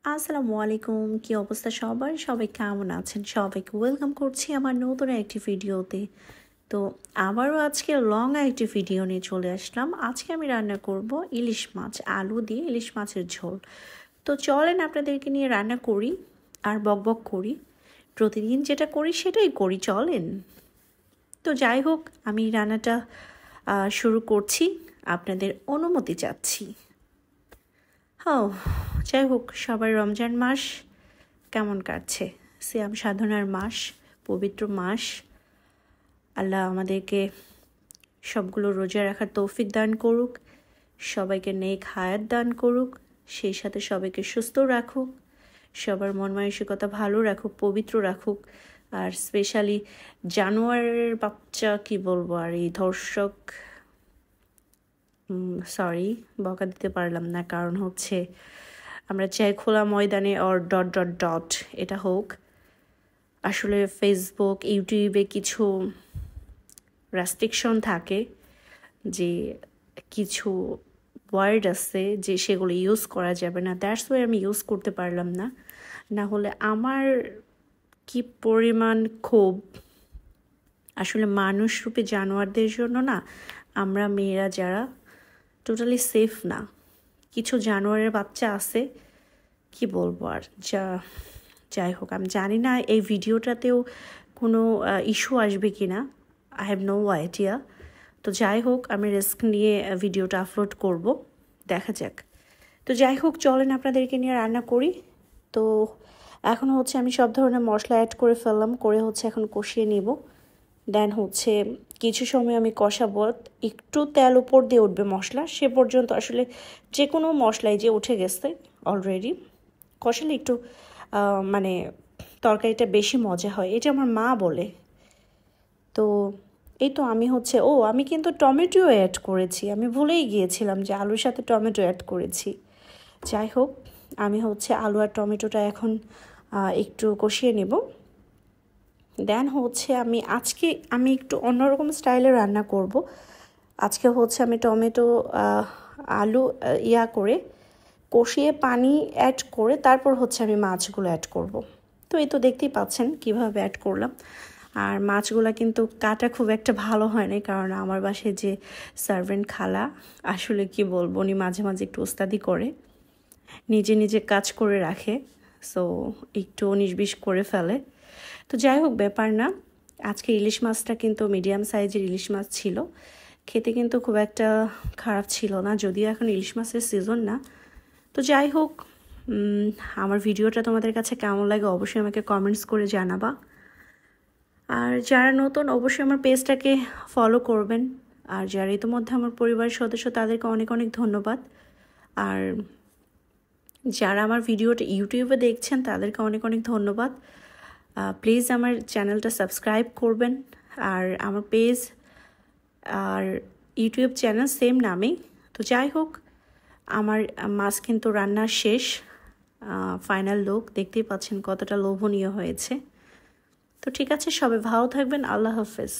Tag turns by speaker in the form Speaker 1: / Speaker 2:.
Speaker 1: আসসালামু আলাইকুম, কি অবস্থা সবার? সবাই কেমন আছেন? সবাইকে ওয়েলকাম করছি আমার নতুন একটি ভিডিওতে। তো আবারও আজকে লং একটি ভিডিও নিয়ে চলে আসলাম। আজকে আমি রান্না করব ইলিশ মাছ, আলু দিয়ে ইলিশ মাছের ঝোল। তো চলেন আপনাদেরকে নিয়ে রান্না করি আর বকবক করি। প্রতিদিন যেটা করি সেটাই করি, চলেন। তো যাই হোক, আমি রান্নাটা শুরু করছি, আপনাদের অনুমতি চাচ্ছি। যাই হোক, সবার রমজান মাস কেমন কাটছে? সিয়াম সাধনার মাস, পবিত্র মাস। আল্লাহ আমাদেরকে সবগুলো রোজা রাখার তৌফিক দান করুক, সবাইকে নেক হায়াত দান করুক, সেই সাথে সবাইকে সুস্থ রাখুক, সবার মন মানসিকতা ভালো রাখুক, পবিত্র রাখুক। আর স্পেশালি জানোয়ারের বাচ্চা কি বলবো, আর এই ধর্ষক, সরি বকা দিতে পারলাম না, কারণ হচ্ছে আমরা চাই খোলা ময়দানে অর ডট ডট ডট এটা হোক। আসলে ফেসবুক, ইউটিউবে কিছু রেস্ট্রিকশন থাকে, যে কিছু ওয়ার্ড আছে যে সেগুলো ইউজ করা যাবে না। দ্যাটস ওয়াই আমি ইউজ করতে পারলাম না। না হলে আমার কি পরিমাণ ক্ষোভ! আসলে মানুষ রূপে জানোয়ারদের জন্য না, আমরা মেয়েরা যারা টোটালি সেফ না। কিছু জানোয়ারের বাচ্চা আছে, কি বলবো আর। যাই হোক, আমি জানি না এই ভিডিওটাতেও কোনো ইস্যু আসবে কি না, আই হ্যাভ নো আইডিয়া। তো যাই হোক, আমি রিস্ক নিয়ে ভিডিওটা আপলোড করব, দেখা যাক। তো যাই হোক, চলেন আপনাদেরকে নিয়ে রান্না করি। তো এখন হচ্ছে আমি সব ধরনের মশলা অ্যাড করে ফেললাম, করে হচ্ছে এখন কষিয়ে নিব। দেন হচ্ছে কিছু সময় আমি কষাবো, একটু তেল উপর দিয়ে উঠবে মশলা, সে পর্যন্ত আসলে যে কোনো মশলাই যে উঠে গেছে অলরেডি, কষালে একটু মানে তরকারিটা বেশি মজা হয়, এটা আমার মা বলে। তো এই তো আমি হচ্ছে আমি কিন্তু টমেটো অ্যাড করেছি, আমি ভুলেই গিয়েছিলাম যে আলুর সাথে টমেটো অ্যাড করেছি। যাই হোক, আমি হচ্ছে আলু আর টমেটোটা এখন একটু কষিয়ে নেব। দেন হচ্ছে আজকে আমি একটু অন্যরকম স্টাইলে রান্না করব। আজকে হচ্ছে আমি টমেটো আলু করে কষিয়ে পানি অ্যাড করে তারপর হচ্ছে আমি মাছগুলো অ্যাড করব। তো এই তো দেখতেই পাচ্ছেন কিভাবে অ্যাড করলাম। আর মাছগুলো কিন্তু কাটা খুব একটা ভালো হয় না, কারণ আমার বাসায় যে সার্ভেন্ট খালা, আসলে কি বলবো, উনি মাঝে মাঝে একটু ওস্তাদি করে, নিজে নিজে কাজ করে রাখে, সো একটু 19-20 করে ফেলে। তো যাই হোক, ব্যাপার না। আজকে ইলিশ মাছটা কিন্তু মিডিয়াম সাইজের ইলিশ মাছ ছিল, খেতে কিন্তু খুব একটা খারাপ ছিল না, যদিও এখন ইলিশ মাছের সিজন না। তো যাই হোক, আমার ভিডিওটা তোমাদের কাছে কেমন লাগে অবশ্যই আমাকে কমেন্টস করে জানাবা। আর যারা নতুন অবশ্যই আমার পেজটাকে ফলো করবেন, আর যারা ইতিমধ্যে আমার পরিবারের সদস্য তাদেরকে অনেক অনেক ধন্যবাদ। আর যারা আমার ভিডিওটা ইউটিউবে দেখছেন তাদেরকে অনেক অনেক ধন্যবাদ। প্লিজ আমার চ্যানেলটা সাবস্ক্রাইব করবেন। আর আমার পেজ আর ইউটিউব চ্যানেল সেম নামেই। তো যাই হোক, আমার মাছ কিন্তু রান্না শেষ, ফাইনাল লুক দেখতেই পাচ্ছেন কতটা লোভনীয় হয়েছে। তো ঠিক আছে, সবাই ভালো থাকবেন, আল্লাহ হাফেজ।